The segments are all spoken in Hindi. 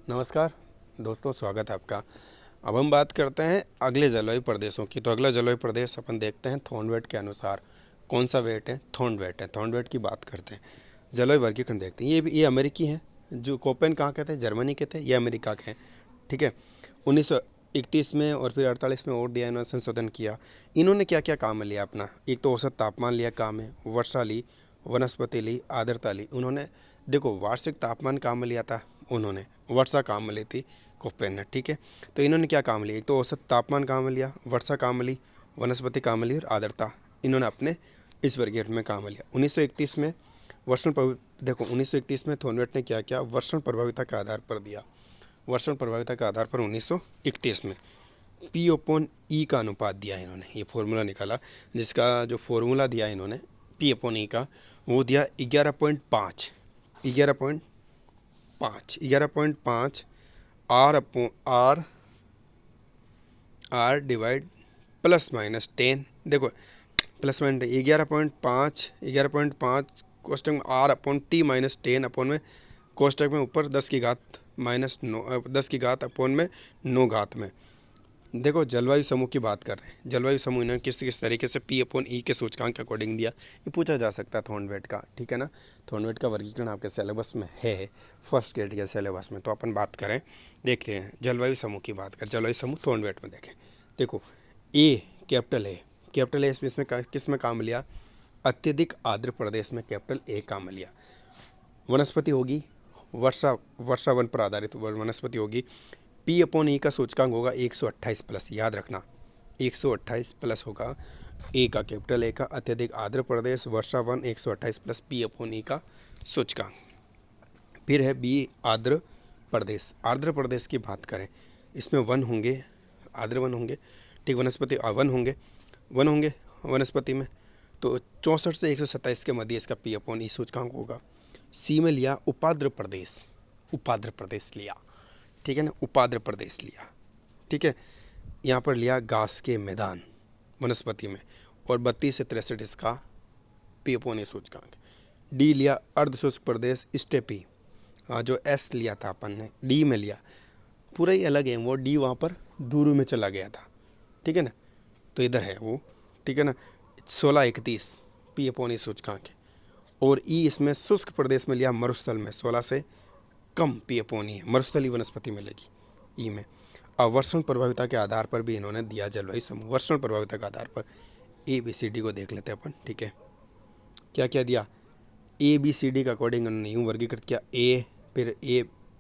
नमस्कार दोस्तों, स्वागत है आपका। अब हम बात करते हैं अगले जलवायु प्रदेशों की। तो अगला जलवायु प्रदेश अपन देखते हैं थॉर्नवेट के अनुसार। कौन सा वेट है? थॉर्नवेट है। थॉर्नवेट की बात करते हैं। जलवायु वर्गीकरण देखते हैं। ये अमेरिकी हैं। जो कोपेन कहाँ के थे? जर्मनी के थे। ये अमेरिका के हैं। ठीक है। 1931 में और फिर 48 में और दिया, इन्होंने संशोधन किया। इन्होंने क्या क्या काम लिया अपना? एक तो औसत तापमान लिया काम है, वर्षा ली, वनस्पति ली, आर्द्रता ली। उन्होंने देखो वार्षिक तापमान काम में लिया था, उन्होंने वर्षा काम में ली थी कोपेन ने। ठीक है। तो इन्होंने क्या काम लिया? एक तो औसत तापमान काम में लिया, वर्षा काम में ली, वनस्पति काम में ली और आर्द्रता इन्होंने अपने इस वर्गीकरण में काम में लिया। 1931 में देखो 1931 में थॉर्नवेट ने क्या किया? वर्षण प्रभाविता के आधार पर दिया। वर्षण प्रभाविता के आधार पर 1931 में P/E का अनुपात दिया इन्होंने। ये फॉर्मूला निकाला, जिसका जो फॉर्मूला दिया इन्होंने P/E का, वो दिया 11.5 11.5 आर डिवाइड प्लस माइनस 10। देखो प्लस माइनस 11.5 कोष्टक में R/T-10 अपॉन में कोष्टक में ऊपर 10 की घात माइनस 9, 10 की घात अपॉन में 9 घात में। देखो जलवायु समूह की बात कर रहे हैं। जलवायु समूह इन्होंने किस किस तरीके से P/E के सूचकांक के अकॉर्डिंग दिया, ये पूछा जा सकता है थॉर्नवेट का। ठीक है ना। थॉर्नवेट का वर्गीकरण आपके सिलेबस में है, फर्स्ट ग्रेड के सिलेबस में। तो अपन बात करें, देखते हैं जलवायु समूह की बात करें। जलवायु समूह थॉर्नवेट में देखें। देखो कैपिटल ए इसमें किस में काम लिया? अत्यधिक आर्द्र प्रदेश में कैपिटल ए काम लिया। वनस्पति होगी वर्षावन पर आधारित वनस्पति होगी। P/E का सूचकांक होगा 128 प्लस, याद रखना 128 प्लस होगा ए का, कैपिटल ए का। अत्यधिक आर्द्र प्रदेश वर्षावन 128 प्लस P/E का सूचकांक। फिर है बी आर्द्र प्रदेश। आर्द्र प्रदेश की बात करें, इसमें वन होंगे, आर्द्र वन होंगे। ठीक, वनस्पति वन होंगे वनस्पति में। तो 64 से 127 के मध्य इसका P/E सूचकांक होगा। सी में लिया उपाद्र प्रदेश लिया। ठीक है ना, उपाद्र प्रदेश लिया। ठीक है। यहाँ पर लिया घास के मैदान वनस्पति में, और 32 से 63 इसका P/E सूचकांक। डी लिया अर्धशुष्क प्रदेश स्टेपी, जो एस लिया था अपन ने, डी में लिया पूरा ही अलग है वो। डी वहाँ पर दूर में चला गया था। ठीक है ना, तो इधर है वो। ठीक है ना, 16-31 P/E सूचकांक है। और ई इसमें शुष्क प्रदेश में लिया मरुस्थल में, 16 से कम P/E है, मरुस्थलीय वनस्पति मिलेगी ई में। अब वर्षण प्रभाविता के आधार पर भी इन्होंने दिया जलवायु समूह। वर्षण प्रभाविता के आधार पर ABCD को देख लेते हैं अपन। ठीक है, क्या क्या दिया? ABCD का अकॉर्डिंग उन्होंने यूँ वर्गीकृत किया। ए, फिर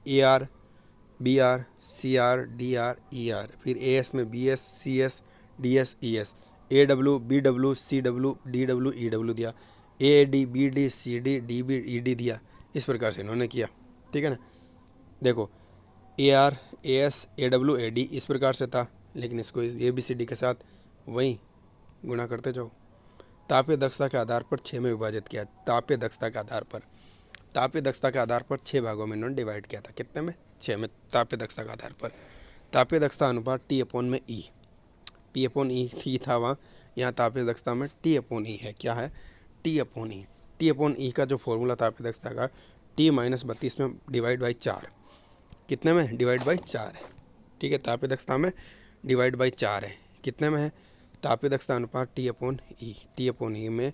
AR, BR, CR, DR, ER, फिर AS में BS, CS, DS, ES, AW, BW, CW, DW, EW दिया। AD, BD, CD, DB, ED दिया। इस प्रकार से इन्होंने किया। ठीक है ना। देखो AR, AS, AW, AD इस प्रकार से था, लेकिन इसको ABCD के साथ वही गुणा करते जाओ। तापीय दक्षता के आधार पर 6 में विभाजित किया। तापीय दक्षता के आधार पर 6 भागों में इन्होंने डिवाइड किया था। कितने में? 6 में। तापीय दक्षता के आधार पर तापीय दक्षता अनुपात T/E। P/E थी था वहाँ, यहाँ तापीय दक्षता में T/E है। क्या है? T/E का जो फॉर्मूला तापीय दक्षता का, T-32 में डिवाइड बाई 4। कितने में? डिवाइड बाई 4 है। ठीक है, तापीय दक्षता में डिवाइड बाई 4 है। कितने में है? तापीय दक्षता अनुपात T/E में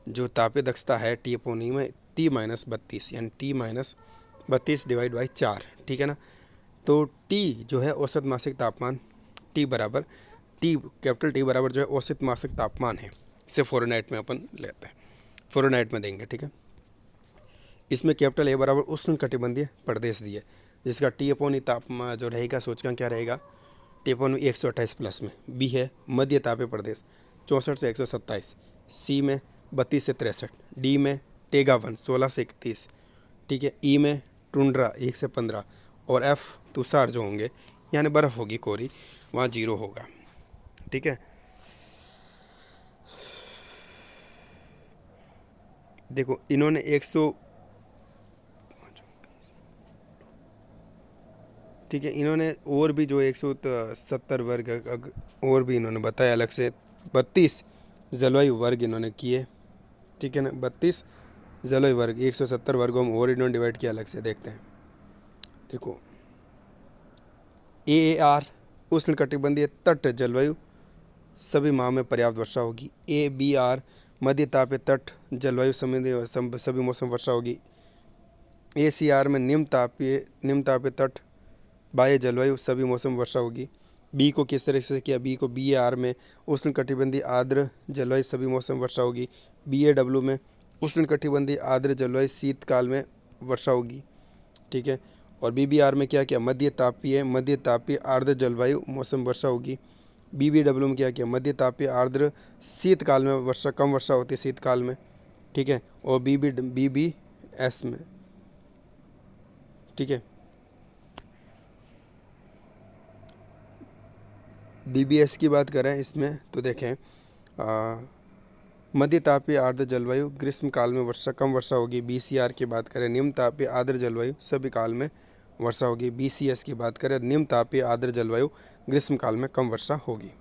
जो तापीय दक्षता है T/E में T-32, यानी T-32 डिवाइड बाई 4। ठीक है ना। तो T जो है औसत मासिक तापमान, कैपिटल T बराबर जो है औसत मासिक तापमान है। इसे फ़ारेनहाइट में अपन लेते हैं, फ़ारेनहाइट में देंगे। ठीक है। इसमें कैपिटल A बराबर उष्णकटिबंधीय प्रदेश दिए, जिसका T/E तापमान जो रहेगा सूचकांक क्या रहेगा? T/E 128 प्लस में। बी है मध्य तापीय प्रदेश 64 से 127। सी में 32 से 63। डी में टेगावन 16 से 31। ठीक है। ई में टुंड्रा 1 से 15। और एफ तुषार जो होंगे, यानी बर्फ़ होगी कोरी, वहाँ 0 होगा। ठीक है। देखो इन्होंने 100, ठीक है, इन्होंने और भी जो 170 वर्ग और भी इन्होंने बताया अलग से। 32 जलवायु वर्ग इन्होंने किए। ठीक है ना, 32 जलवायु वर्ग 170 वर्गों में और इन्होंने डिवाइड किया अलग से। देखते हैं। देखो AAR उष्णकटिबंधीय तट जलवायु, सभी माह में पर्याप्त वर्षा होगी। ABR मध्य तापीय तट जलवायु संबंधी सभी मौसम वर्षा होगी। ACR में निम्न तापीय तट बाह्य जलवायु, सभी मौसम वर्षा होगी। बी को किस तरह से किया, बी को BAR में उष्णकटिबंधीय आर्द्र जलवायु, सभी मौसम वर्षा होगी। BAW में उष्णकटिबंधीय आर्द्र जलवायु, शीतकाल में वर्षा होगी। ठीक है। और BBR में क्या किया, मध्य तापीय आर्द्र जलवायु, मौसम वर्षा होगी। BBW में क्या किया, मध्य तापीय आर्द्र, शीतकाल में वर्षा, कम वर्षा होती है शीतकाल में। ठीक है। और BBS में, ठीक है, BBS की बात करें इसमें तो देखें, मध्य तापीय आर्द्र जलवायु, ग्रीष्म काल में वर्षा, कम वर्षा होगी। BCR की बात करें, निम्न तापीय आर्द्र जलवायु, सभी काल में वर्षा होगी। BCS की बात करें, निम्न तापीय आर्द्र जलवायु, ग्रीष्म काल में कम वर्षा होगी।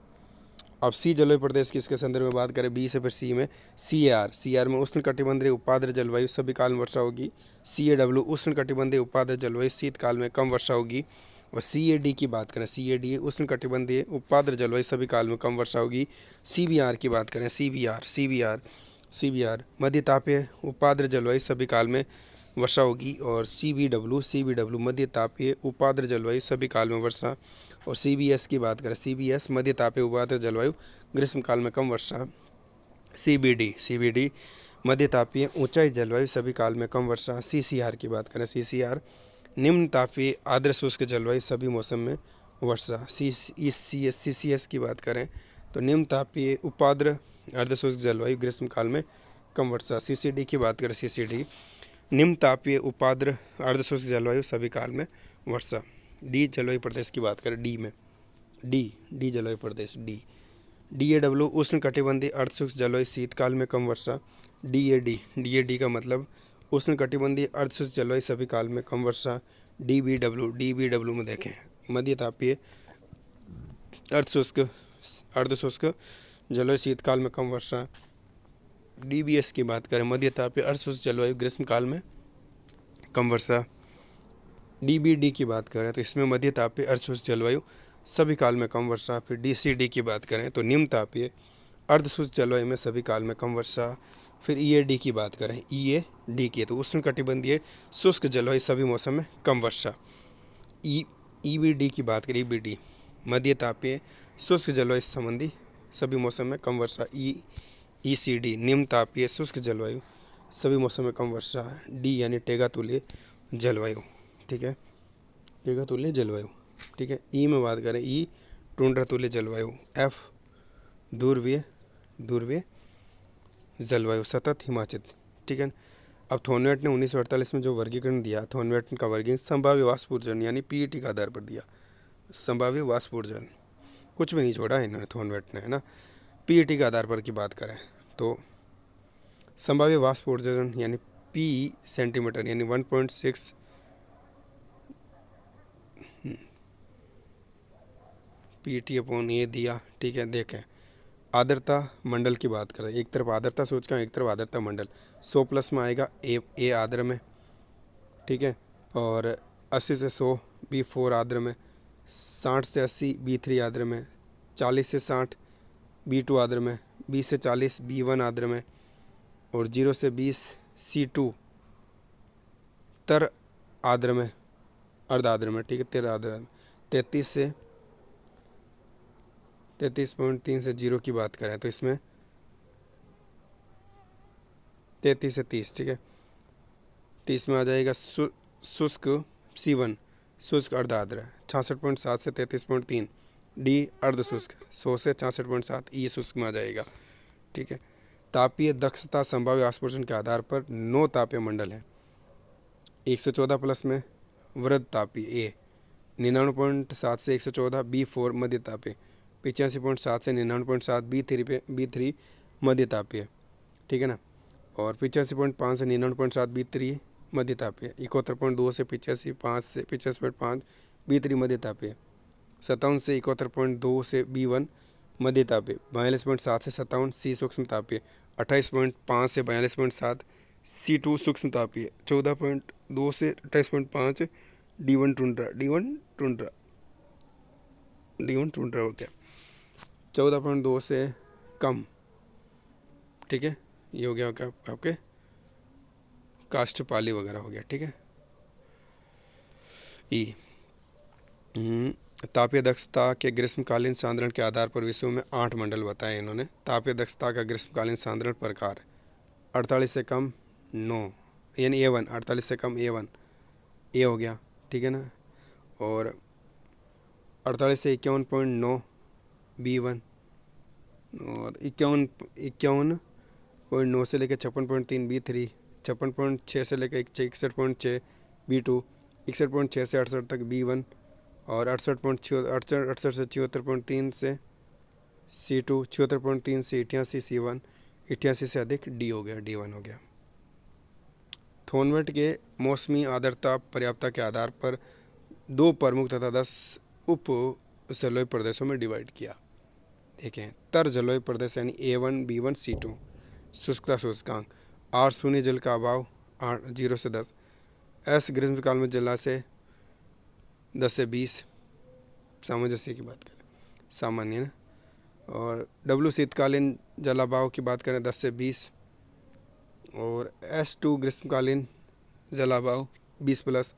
अब सी जलवायु प्रदेश की इसके संदर्भ में बात करें, बी से फिर सी में CAR में उष्णकटिबंधीय उपाद्र जलवायु, सभी काल में वर्षा होगी। CAW उष्णकटिबंधीय उपाद्र जलवायु, शीतकाल में कम वर्षा होगी। और CAD की बात करें, CAD उष्णकटिबंधीय उपाद्र जलवायु, सभी काल में कम वर्षा होगी। CBR की बात करें, CBR मध्य तापीय उपाद्र जलवायु, सभी काल में वर्षा होगी। और CBW मध्य तापीय उपाद्र जलवायु, सभी काल में वर्षा। और CBS की बात करें, CBS मध्य तापीय उपाद्र जलवायु, ग्रीष्म काल में कम वर्षा। CBD मध्य तापीय ऊंचाई जलवायु, सभी काल में कम वर्षा। CCR की बात करें, CCR निम्न तापीय आर्द्र शुष्क जलवायु, सभी मौसम में वर्षा। CCS की बात करें तो निम्न तापीय उपाद्र अर्ध शुष्क जलवायु, ग्रीष्म काल में कम वर्षा। CCD की बात करें, CCD निम्न तापीय उपाद्र अर्ध शुष्क जलवायु, सभी काल में वर्षा। डी जलवायु प्रदेश की बात करें, डी में डी जलवायु प्रदेश, DAW उष्णकटिबंधीय अर्धशुष्क जलवायु, शीतकाल में कम वर्षा। DAD का मतलब उष्णकटिबंधीय अर्धशुष्क जलवायु, सभी काल में कम वर्षा। DBW में देखें, मध्य तापीय अर्धशुष्क जलवायु, शीतकाल में कम वर्षा। DBS की बात करें, मध्य तापीय अर्धशुष्क जलवायु, ग्रीष्म काल में कम वर्षा। DBD की बात करें तो इसमें मध्य तापीय अर्धशुष्क जलवायु, सभी काल में कम वर्षा। फिर DCD की बात करें तो निम्न तापीय अर्धशुष्क जलवायु में सभी काल में कम वर्षा। फिर EAD की बात करें, EAD की तो उष्णकटिबंधीय शुष्क जलवायु, सभी मौसम में कम वर्षा। EBD की बात करें, EBD मध्य तापीय शुष्क जलवायु संबंधी, सभी मौसम में कम वर्षा। ECD निम्न तापीय शुष्क जलवायु, सभी मौसम में कम वर्षा। D यानी टेगा तुल्य जलवायु, ठीक है, टेगा तुल्य जलवायु, ठीक है। ई में बात करें, ई टुंड्रा तुल्य जलवायु। F ध्रुवीय जलवायु, सतत हिमाचित, ठीक है। अब थॉर्नवेट ने 1948 में जो वर्गीकरण दिया, थॉर्नवेट का वर्गीकरण संभाव्य वाष्पोर्जन यानी PET के आधार पर दिया। संभाव्य वाष्पोर्जन, कुछ भी नहीं छोड़ा है इन्होंने, थॉर्नवेट ने, है ना। PET के आधार पर की बात करें तो संभाव्य वाष्पोर्जन यानी P सेंटीमीटर यानी 1.6 PET/A दिया, ठीक है। देखें, आर्द्रता मंडल की बात करें, एक तरफ आर्द्रता सूचकांक, एक तरफ आर्द्रता मंडल। 100+ में आएगा A आर्द्र में, ठीक है। और 80 से 100 B4 आर्द्र में, 60 से 80 B3 आर्द्र में, 40 से 60 B2 आर्द्र में, 20 से 40 B1 आर्द्र में, और 0 से 20 C2 तर आर्द्र में, अर्ध आर्द्र में, ठीक है, तर आर्द्र में। 33.3 से 0 की बात करें तो इसमें 33 से 30, ठीक है। 30 में आ जाएगा शुष्क C1, शुष्क अर्ध आर्द्र है। 66.7 से 33.3 D अर्ध शुष्क, 100 से 66.7 E शुष्क में आ जाएगा, ठीक है। तापीय दक्षता संभाव्य वाष्पोर्जन के आधार पर 9 तापीय मंडल हैं। 114+ में वृद्ध तापीय A, 99.7 से 114 B4 मध्य तापीय, 85.7 से 99.7 B3 मध्य तापीय, ठीक है ना। और 85.5 से 99.7 B3 मध्य तापीय, 71.2 से 85.5 B3 मध्य तापीय, 57 से 71.2 से B1 मध्य तापीय, 42.7 से 57 C सूक्ष्म तापीय, 28.5 से 42.7 C2 सूक्ष्म तापीय, 14.2 से 28.5 D1 टुंड्रा, D1 टुंड्रा हो गया। 14.2 से कम, ठीक है, ये हो गया आपके काष्ठपाली वगैरह हो गया, ठीक है। ई तापीय दक्षता के ग्रीष्मकालीन सांद्रण के आधार पर विश्व में 8 मंडल बताए इन्होंने। तापीय दक्षता का ग्रीष्मकालीन सांद्रण प्रकार 48 से कम 9, यानी A1, 48 से कम A1, ए हो गया, ठीक है ना। और 48 से 51.9 B1, और 51.9 से लेकर 56.3 B3, 56.6 से लेकर 61.6 B2, 61.6 से 68 तक B1, और 68 से 74.3 से C2, 74.3 से 88 C1, 88 से अधिक D हो गया, D1 हो गया। थॉर्नवेट के मौसमी आर्द्रता पर्याप्तता के आधार पर 2 प्रमुख तथा 10 उप जलवायु प्रदेशों में डिवाइड किया। देखें, तर जलवायु प्रदेश यानी A1, B1, C2। शुष्कता सूचकांक, R शून्य जल का अभाव 0 से 10, S ग्रीष्मकाल में जलाशय 10 से 20, सामंजस्य की बात करें सामान्य ना। और W शीतकालीन जलाभाव की बात करें 10 से 20, और S2 ग्रीष्मकालीन जलाभाव 20+,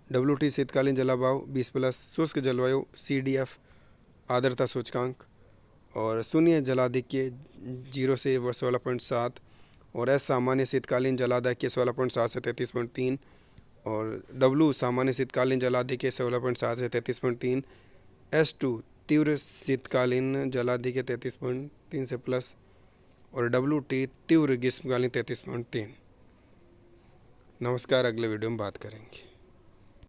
WT शीतकालीन जलाभाव 20+, शुष्क जलवायु CDF आर्द्रता सूचकांक, और शून्य जलाधिक्य 0 से 16.7, और S सामान्य शीतकालीन जलाधिक्य 16.7 से 33.3, और W सामान्य शीतकालीन जलाधिक्य 16.7 से 33.3, S2 तीव्र शीतकालीन जलाधिक्य 33.3 से प्लस, और WT तीव्र ग्रीष्मकालीन 33.3। नमस्कार, अगले वीडियो में बात करेंगे।